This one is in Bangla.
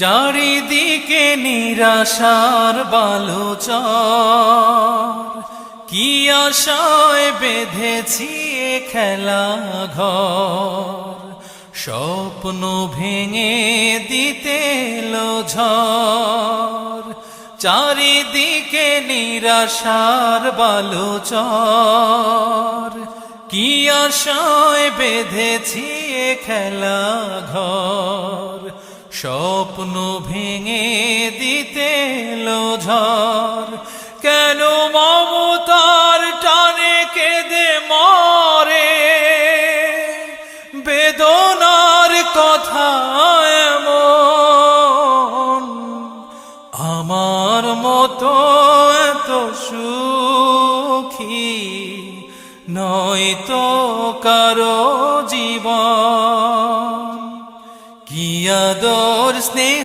চারিদিকে নিরাশার বালুচর, কি আশায় বেঁধেছি এ খেলা ঘর। স্বপ্ন ভেঙে দিতে এলো ঝড়, চারিদিকে নিরাশার বালুচর, কি আশায় বেঁধেছি এ খেলা ঘর। স্বপ্ন ভেঙে দিতে এলো ঝড়, কেন মমতার টানে কেঁদে মরে, বেদনার কথা এমন। আমার মতো এত সুখী নয়তো কারো জীবন। কি আদর স্নেহ